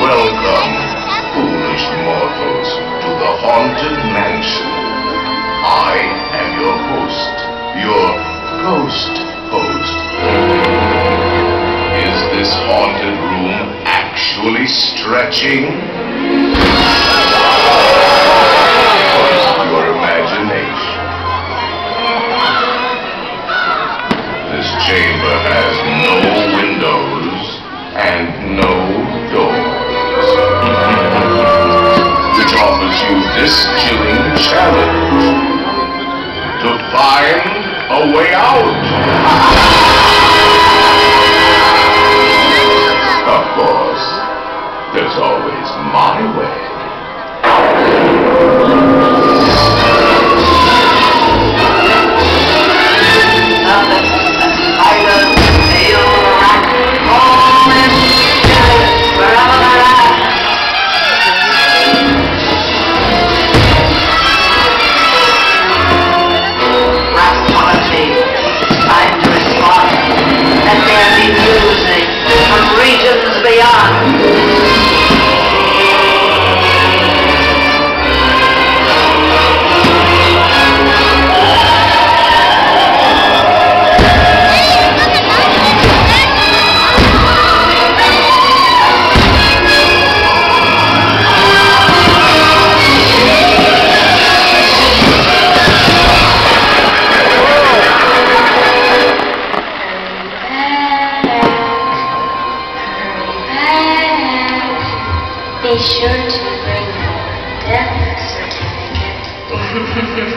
Welcome, foolish mortals, to the Haunted Mansion. I am your host, your ghost host. Is this haunted room actually stretching? Or is it your imagination? This chamber has no windows and no doors, which offers you this chilling challenge: to find a way out. Of course, there's always my way. Be sure to bring your death certificate.